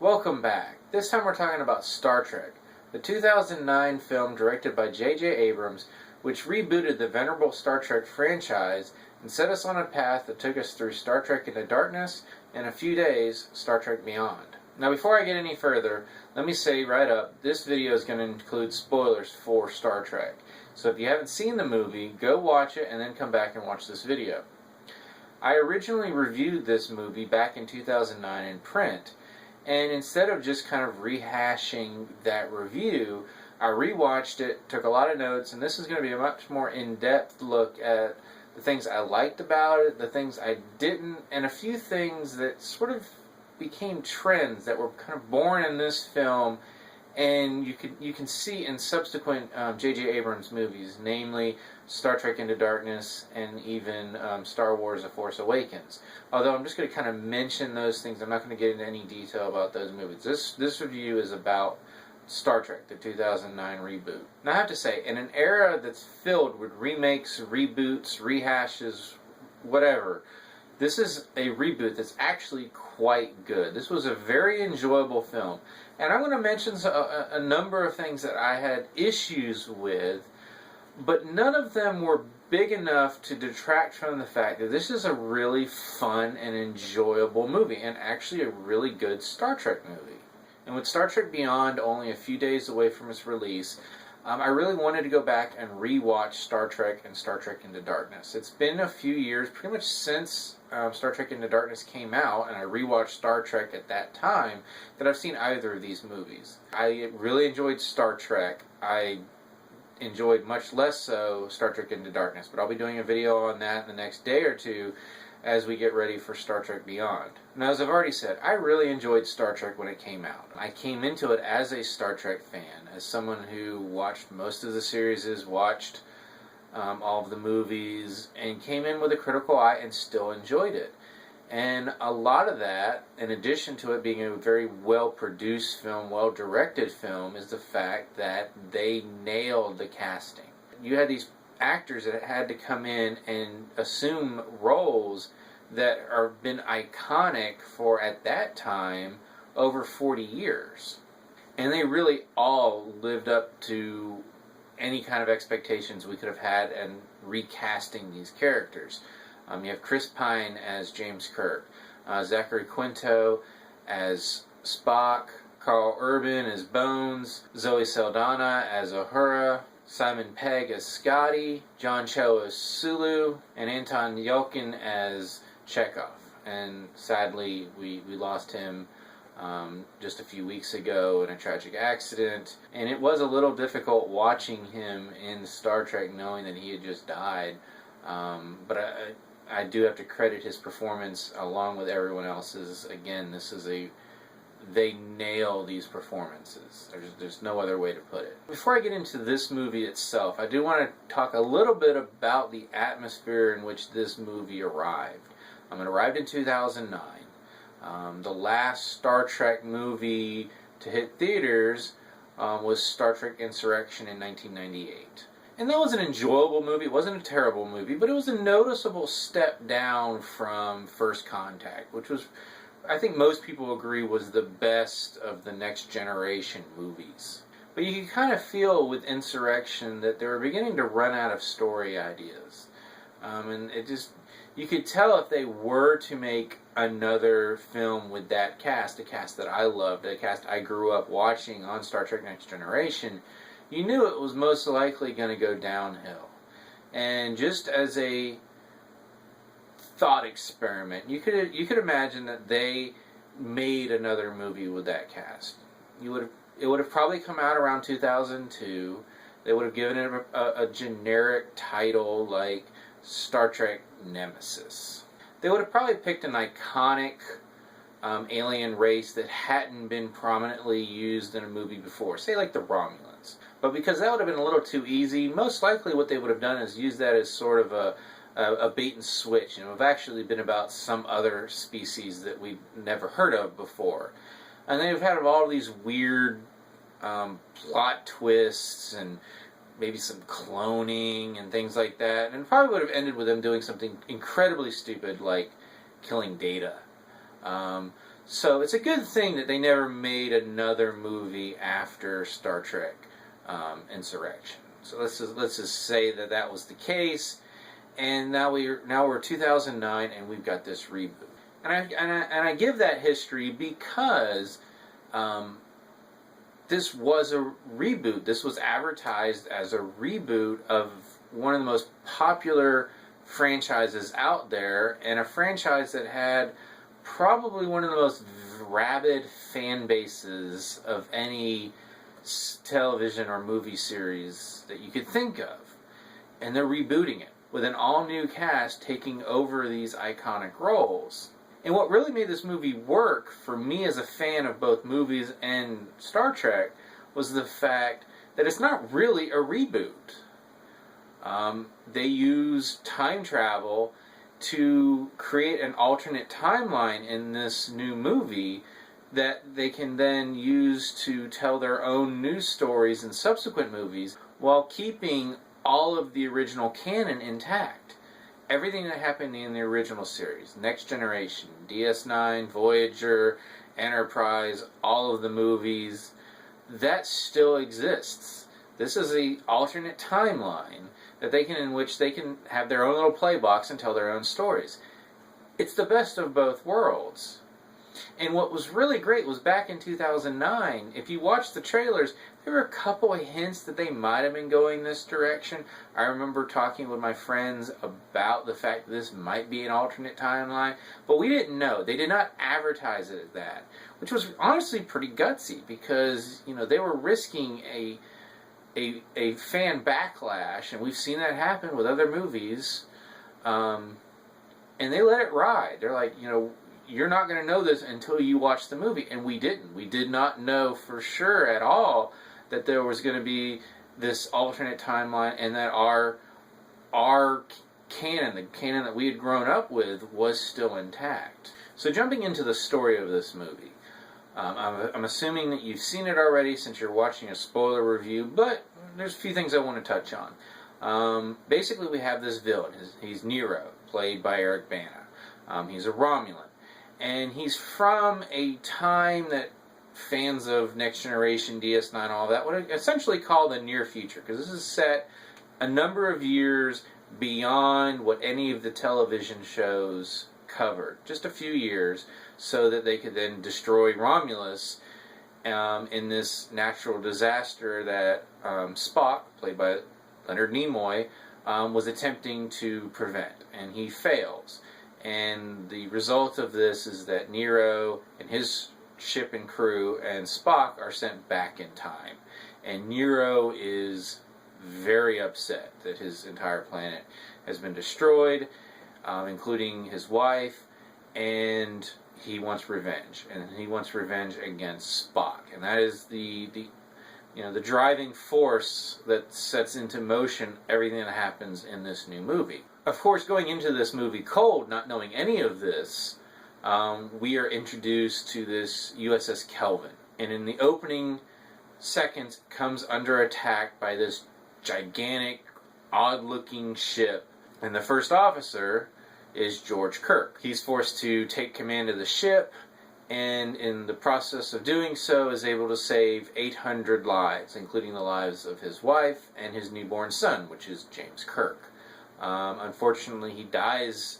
Welcome back. This time we're talking about Star Trek, the 2009 film directed by JJ Abrams, which rebooted the venerable Star Trek franchise and set us on a path that took us through Star Trek Into Darkness and, in a few days, Star Trek Beyond. Now, before I get any further, let me say right up, this video is going to include spoilers for Star Trek. So if you haven't seen the movie, go watch it and then come back and watch this video. I originally reviewed this movie back in 2009 in print, and instead of just kind of rehashing that review, I rewatched it, took a lot of notes, and this is going to be a much more in-depth look at the things I liked about it, the things I didn't, and a few things that sort of became trends that were kind of born in this film, and you can see in subsequent JJ Abrams movies, namely Star Trek Into Darkness and even Star Wars: The Force Awakens. Although I'm just going to kind of mention those things, I'm not going to get into any detail about those movies. This review is about Star Trek, the 2009 reboot. Now I have to say, in an era that's filled with remakes, reboots, rehashes, whatever, this is a reboot that's actually quite good. This was a very enjoyable film. And I'm going to mention a number of things that I had issues with, but none of them were big enough to detract from the fact that this is a really fun and enjoyable movie, and actually a really good Star Trek movie. And with Star Trek Beyond only a few days away from its release, I really wanted to go back and rewatch Star Trek and Star Trek Into Darkness. It's been a few years, pretty much since Star Trek Into Darkness came out, and I rewatched Star Trek at that time, that I've seen either of these movies. I really enjoyed Star Trek. I enjoyed much less so Star Trek Into Darkness, but I'll be doing a video on that in the next day or two as we get ready for Star Trek Beyond. Now, as I've already said, I really enjoyed Star Trek when it came out. I came into it as a Star Trek fan, as someone who watched most of the series, watched all of the movies, and came in with a critical eye and still enjoyed it. And a lot of that, in addition to it being a very well-produced film, well-directed film, is the fact that they nailed the casting. You had these actors that had to come in and assume roles that have been iconic for, at that time, over 40 years. And they really all lived up to any kind of expectations we could have had in recasting these characters. You have Chris Pine as James Kirk, Zachary Quinto as Spock, Karl Urban as Bones, Zoe Saldana as Uhura, Simon Pegg as Scotty, John Cho as Sulu, and Anton Yelchin as Chekhov. And sadly, we lost him just a few weeks ago in a tragic accident. And it was a little difficult watching him in Star Trek knowing that he had just died. But I do have to credit his performance along with everyone else's. Again, they nail these performances. There's no other way to put it. Before I get into this movie itself, I do want to talk a little bit about the atmosphere in which this movie arrived. It arrived in 2009. The last Star Trek movie to hit theaters was Star Trek Insurrection in 1998. And that was an enjoyable movie. It wasn't a terrible movie, but it was a noticeable step down from First Contact, which was, I think most people agree, was the best of the Next Generation movies. But you could kind of feel with Insurrection that they were beginning to run out of story ideas. And it just, you could tell if they were to make another film with that cast, a cast that I loved, a cast I grew up watching on Star Trek Next Generation, you knew it was most likely going to go downhill. And just as a thought experiment, you could imagine that they made another movie with that cast. It would have probably come out around 2002. They would have given it a generic title like Star Trek Nemesis. They would have probably picked an iconic alien race that hadn't been prominently used in a movie before, say like the Romulans. But because that would have been a little too easy, most likely what they would have done is use that as sort of a bait and switch. It would have actually been about some other species that we've never heard of before. And they've had all these weird plot twists and maybe some cloning and things like that. And it probably would have ended with them doing something incredibly stupid like killing Data. So it's a good thing that they never made another movie after Star Trek Insurrection. So let's just say that that was the case, and now we're 2009 and we've got this reboot. And I give that history because this was a reboot. This was advertised as a reboot of one of the most popular franchises out there, and a franchise that had probably one of the most rabid fan bases of any television or movie series that you could think of. And they're rebooting it with an all-new cast taking over these iconic roles. And what really made this movie work for me as a fan of both movies and Star Trek was the fact that it's not really a reboot. They use time travel to create an alternate timeline in this new movie that they can then use to tell their own news stories in subsequent movies while keeping all of the original canon intact. Everything that happened in the original series, Next Generation, DS9, Voyager, Enterprise, all of the movies, that still exists. This is an alternate timeline that in which they can have their own little play box and tell their own stories. It's the best of both worlds. And what was really great was back in 2009, if you watch the trailers, there were a couple of hints that they might have been going this direction. I remember talking with my friends about the fact that this might be an alternate timeline, but we didn't know. They did not advertise it as that, which was honestly pretty gutsy because, they were risking a fan backlash, and we've seen that happen with other movies, and they let it ride. They're like, you're not going to know this until you watch the movie, and we didn't. We did not know for sure at all that there was going to be this alternate timeline, and that our canon, the canon that we had grown up with, was still intact. So jumping into the story of this movie, I'm assuming that you've seen it already since you're watching a spoiler review, but there's a few things I want to touch on. Basically, we have this villain. He's Nero, played by Eric Bana. He's a Romulan. And he's from a time that fans of Next Generation, DS9, all that would essentially call the near future, because this is set a number of years beyond what any of the television shows covered. Just a few years, so that they could then destroy Romulus in this natural disaster that Spock, played by Leonard Nimoy, was attempting to prevent. And he fails. And the result of this is that Nero and his ship and crew and Spock are sent back in time. And Nero is very upset that his entire planet has been destroyed, including his wife, and he wants revenge. And he wants revenge against Spock. And that is the driving force that sets into motion everything that happens in this new movie. Of course, going into this movie cold, not knowing any of this, we are introduced to this USS Kelvin. And in the opening seconds, comes under attack by this gigantic, odd-looking ship. And the first officer is George Kirk. He's forced to take command of the ship, and in the process of doing so is able to save 800 lives, including the lives of his wife and his newborn son, which is James Kirk. Unfortunately, he dies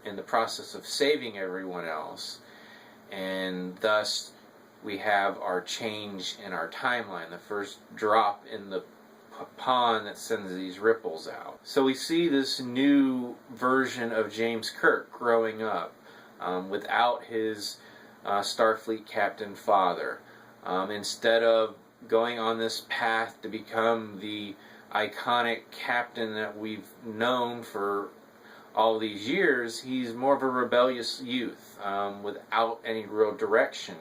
in the process of saving everyone else, and thus we have our change in our timeline, the first drop in the pond that sends these ripples out. So we see this new version of James Kirk growing up without his Starfleet captain father. Instead of going on this path to become the iconic captain that we've known for all these years, he's more of a rebellious youth without any real direction.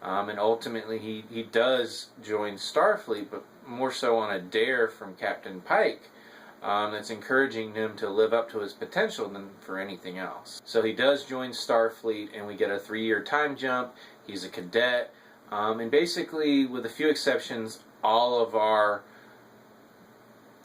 And ultimately he does join Starfleet, but more so on a dare from Captain Pike that's encouraging him to live up to his potential than for anything else. So he does join Starfleet, and we get a 3-year time jump. He's a cadet, and basically, with a few exceptions, all of our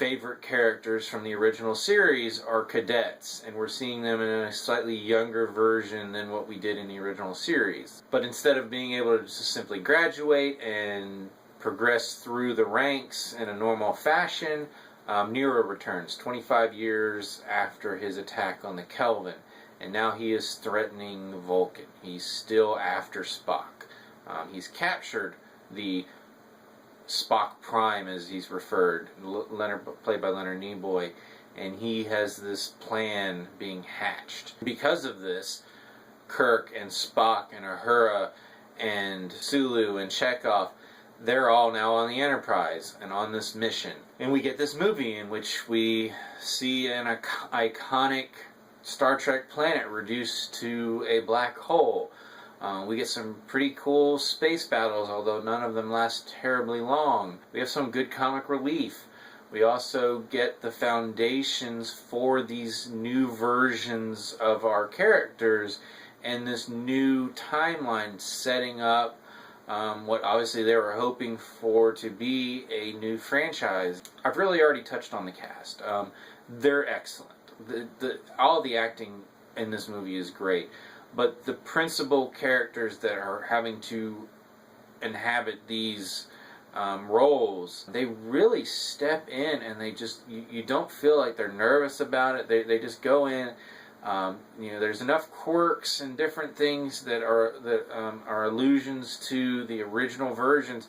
favorite characters from the original series are cadets, and we're seeing them in a slightly younger version than what we did in the original series. But instead of being able to just simply graduate and progress through the ranks in a normal fashion, Nero returns 25 years after his attack on the Kelvin, and now he is threatening Vulcan. He's still after Spock. He's captured the Spock Prime, as he's referred, played by Leonard Nimoy, and he has this plan being hatched. Because of this, Kirk and Spock and Uhura and Sulu and Chekhov, they're all now on the Enterprise and on this mission. And we get this movie in which we see an iconic Star Trek planet reduced to a black hole. We get some pretty cool space battles, although none of them last terribly long. We have some good comic relief. We also get the foundations for these new versions of our characters and this new timeline setting up what obviously they were hoping for to be a new franchise. I've really already touched on the cast. They're excellent. All the acting in this movie is great. But the principal characters that are having to inhabit these roles, they really step in, and they just, you don't feel like they're nervous about it. They just go in. There's enough quirks and different things that are allusions to the original versions,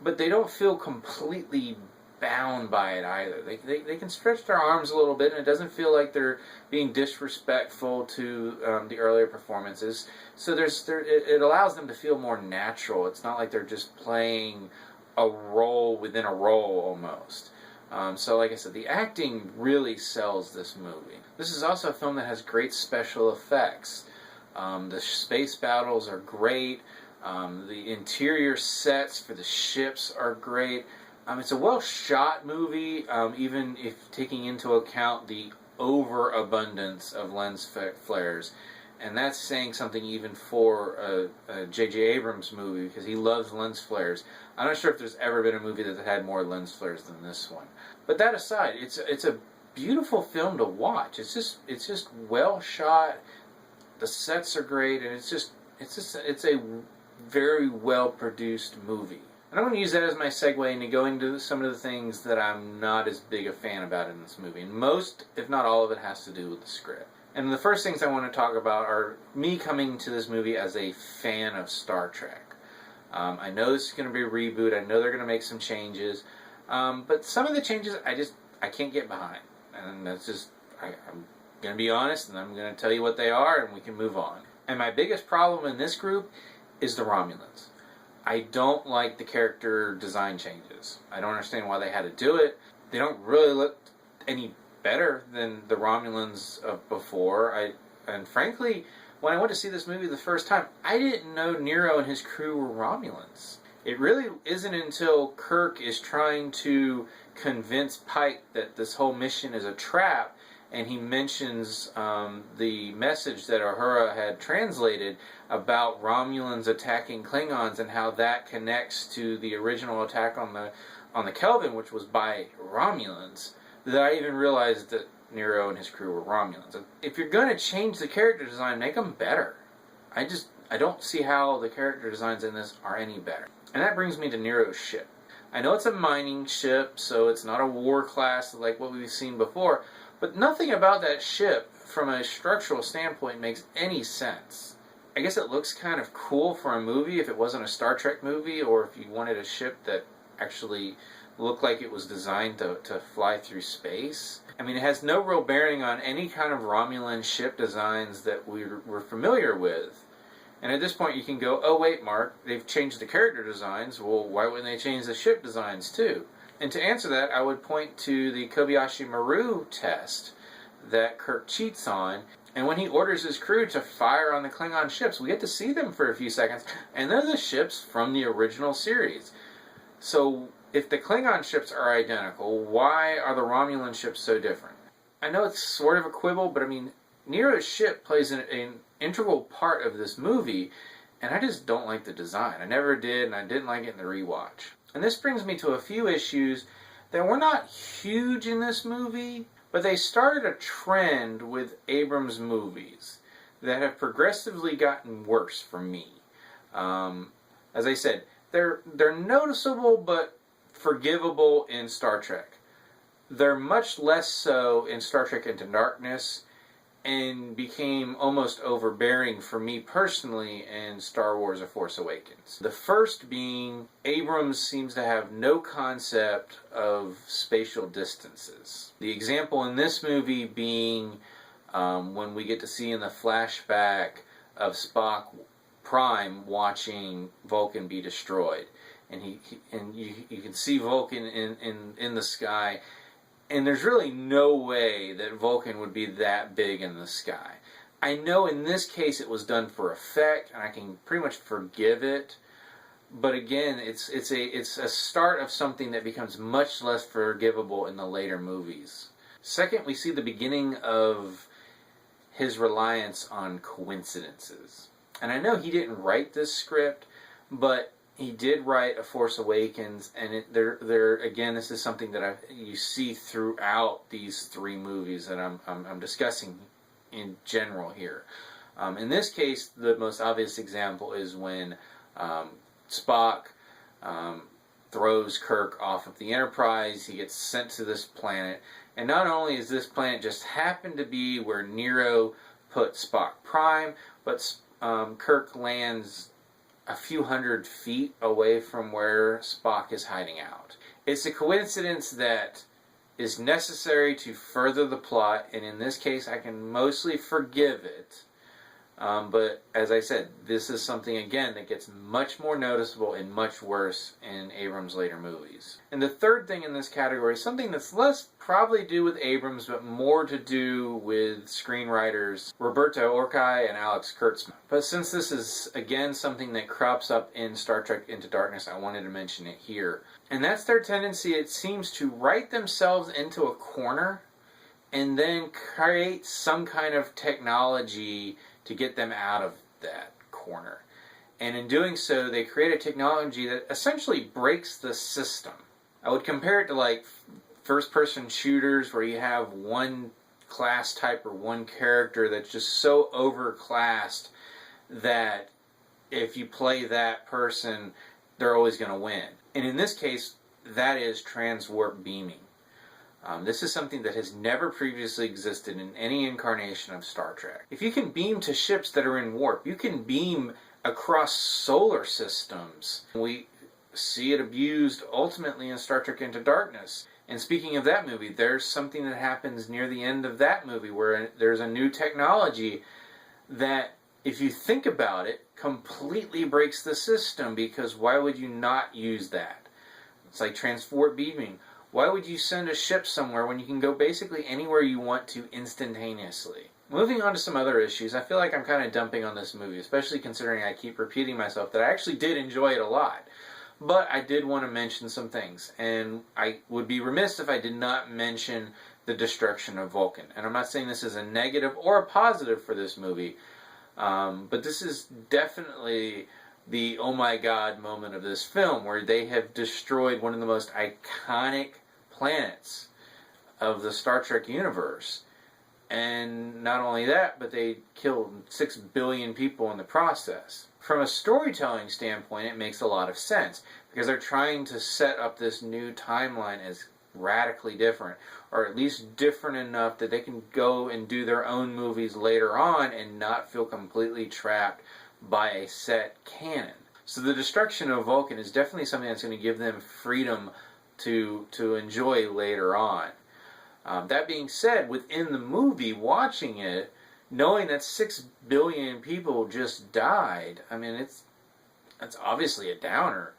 but they don't feel completely bound by it either. They can stretch their arms a little bit, and it doesn't feel like they're being disrespectful to the earlier performances. So it allows them to feel more natural. It's not like they're just playing a role within a role almost. So like I said, the acting really sells this movie. This is also a film that has great special effects. The space battles are great. The interior sets for the ships are great. It's a well-shot movie, even if taking into account the overabundance of lens flares. And that's saying something even for a JJ Abrams movie, because he loves lens flares. I'm not sure if there's ever been a movie that had more lens flares than this one. But that aside, it's a beautiful film to watch. It's just well shot. The sets are great, and it's a very well produced movie. And I'm going to use that as my segue into going to some of the things that I'm not as big a fan about in this movie. And most, if not all of it, has to do with the script. And the first things I want to talk about are me coming to this movie as a fan of Star Trek. I know this is going to be a reboot. I know they're going to make some changes. But some of the changes I can't get behind. And that's just, I'm going to be honest, and I'm going to tell you what they are, and we can move on. And my biggest problem in this group is the Romulans. I don't like the character design changes. I don't understand why they had to do it. They don't really look any better than the Romulans of before. And frankly, when I went to see this movie the first time, I didn't know Nero and his crew were Romulans. It really isn't until Kirk is trying to convince Pike that this whole mission is a trap, and he mentions the message that Uhura had translated about Romulans attacking Klingons and how that connects to the original attack on the Kelvin, which was by Romulans, that I even realized that Nero and his crew were Romulans. If you're going to change the character design, make them better. I don't see how the character designs in this are any better. And that brings me to Nero's ship. I know it's a mining ship, so it's not a war class like what we've seen before, but nothing about that ship, from a structural standpoint, makes any sense. I guess it looks kind of cool for a movie if it wasn't a Star Trek movie, or if you wanted a ship that actually looked like it was designed to fly through space. I mean, it has no real bearing on any kind of Romulan ship designs that we're familiar with. And at this point you can go, oh wait, Mark, they've changed the character designs. Well, why wouldn't they change the ship designs too? And to answer that, I would point to the Kobayashi Maru test that Kirk cheats on. And when he orders his crew to fire on the Klingon ships, we get to see them for a few seconds, and they're the ships from the original series. So if the Klingon ships are identical, why are the Romulan ships so different? I know it's sort of a quibble, but I mean, Nero's ship plays an integral part of this movie, and I just don't like the design. I never did, and I didn't like it in the rewatch. And this brings me to a few issues that were not huge in this movie, but they started a trend with Abrams movies that have progressively gotten worse for me. As I said, they're noticeable but forgivable in Star Trek. They're much less so in Star Trek Into Darkness, and became almost overbearing for me personally in Star Wars A Force Awakens. The first being, Abrams seems to have no concept of spatial distances. The example in this movie being when we get to see in the flashback of Spock Prime watching Vulcan be destroyed. And you can see Vulcan in the sky. And there's really no way that Vulcan would be that big in the sky. I know in this case it was done for effect, and I can pretty much forgive it. But again, it's a start of something that becomes much less forgivable in the later movies. Second, we see the beginning of his reliance on coincidences. And I know he didn't write this script, but he did write A Force Awakens, and again, this is something that you see throughout these three movies that I'm discussing in general here. In this case, the most obvious example is when Spock throws Kirk off of the Enterprise. He gets sent to this planet, and not only is this planet just happened to be where Nero put Spock Prime, but Kirk lands a few hundred feet away from where Spock is hiding out. It's a coincidence that is necessary to further the plot, and in this case I can mostly forgive it. But as I said, this is something again that gets much more noticeable and much worse in Abrams' later movies. And the third thing in this category is something that's less probably to do with Abrams, but more to do with screenwriters Roberto Orci and Alex Kurtzman. But since this is again something that crops up in Star Trek Into Darkness, I wanted to mention it here. And that's their tendency, it seems, to write themselves into a corner and then create some kind of technology to get them out of that corner. And in doing so, they create a technology that essentially breaks the system. I would compare it to like first-person shooters where you have one class type or one character that's just so overclassed that if you play that person, they're always going to win. And in this case, that is transwarp beaming. This is something that has never previously existed in any incarnation of Star Trek. If you can beam to ships that are in warp, you can beam across solar systems. We see it abused ultimately in Star Trek Into Darkness. And speaking of that movie, there's something that happens near the end of that movie where there's a new technology that, if you think about it, completely breaks the system, because why would you not use that? It's like transwarp beaming. Why would you send a ship somewhere when you can go basically anywhere you want to instantaneously? Moving on to some other issues, I feel like I'm kind of dumping on this movie, especially considering I keep repeating myself that I actually did enjoy it a lot. But I did want to mention some things, and I would be remiss if I did not mention the destruction of Vulcan. And I'm not saying this is a negative or a positive for this movie, but this is definitely the oh my god moment of this film, where they have destroyed one of the most iconic planets of the Star Trek universe. And not only that, but they killed 6 billion people in the process. From a storytelling standpoint, it makes a lot of sense, because they're trying to set up this new timeline as radically different, or at least different enough that they can go and do their own movies later on and not feel completely trapped by a set canon. So the destruction of Vulcan is definitely something that's going to give them freedom to enjoy later on. That being said, within the movie, watching it, knowing that 6 billion people just died, I mean, that's obviously a downer.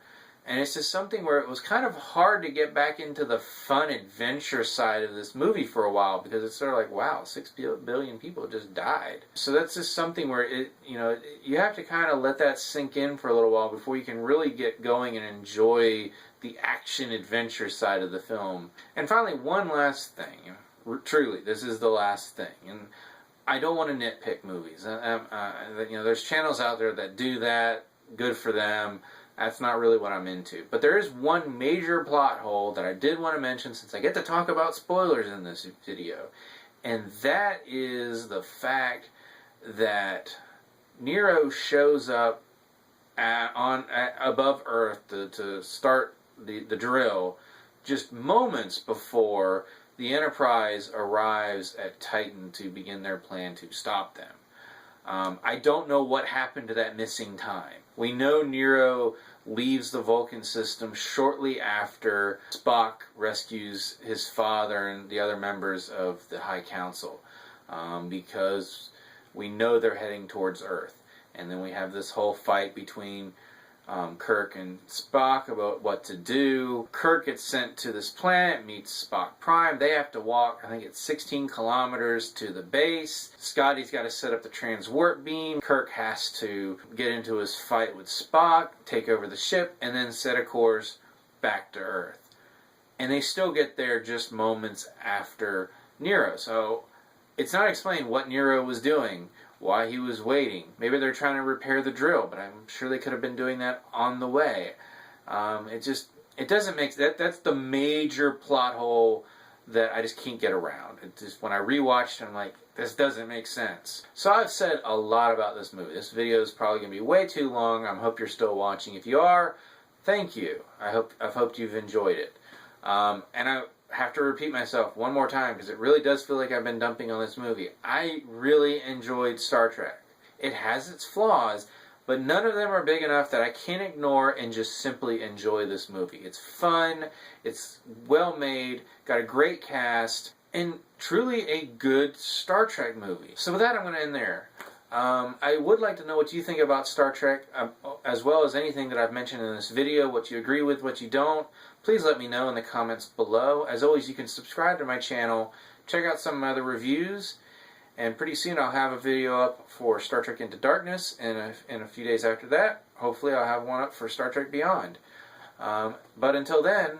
And it's just something where it was kind of hard to get back into the fun adventure side of this movie for a while, because it's sort of like, wow, 6 billion people just died. So that's just something where you have to kind of let that sink in for a little while before you can really get going and enjoy the action adventure side of the film. And finally, one last thing. Truly, this is the last thing. And I don't want to nitpick movies. There's channels out there that do that. Good for them. That's not really what I'm into. But there is one major plot hole that I did want to mention since I get to talk about spoilers in this video. And that is the fact that Nero shows up above Earth to start the drill just moments before the Enterprise arrives at Titan to begin their plan to stop them. I don't know what happened to that missing time. We know Nero leaves the Vulcan system shortly after Spock rescues his father and the other members of the High Council, because we know they're heading towards Earth. And then we have this whole fight between Kirk and Spock about what to do. Kirk gets sent to this planet, meets Spock Prime. They have to walk, I think it's 16 kilometers to the base. Scotty's got to set up the transwarp beam. Kirk has to get into his fight with Spock, take over the ship, and then set a course back to Earth. And they still get there just moments after Nero. So it's not explained what Nero was doing, why he was waiting. Maybe they're trying to repair the drill, but I'm sure they could have been doing that on the way. It doesn't make that. That's the major plot hole that I just can't get around. It just, when I rewatched it, I'm like, this doesn't make sense. So I've said a lot about this movie. This video is probably going to be way too long. I hope you're still watching. If you are, thank you. I've hoped you've enjoyed it. And I have to repeat myself one more time because it really does feel like I've been dumping on this movie. I really enjoyed Star Trek. It has its flaws, but none of them are big enough that I can't ignore and just simply enjoy this movie. It's fun, it's well made, got a great cast, and truly a good Star Trek movie. So with that, I'm going to end there. I would like to know what you think about Star Trek, as well as anything that I've mentioned in this video, what you agree with, what you don't. Please let me know in the comments below. As always, you can subscribe to my channel, check out some of my other reviews, and pretty soon I'll have a video up for Star Trek Into Darkness, and in a few days after that, hopefully I'll have one up for Star Trek Beyond. But until then,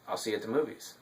I'll see you at the movies.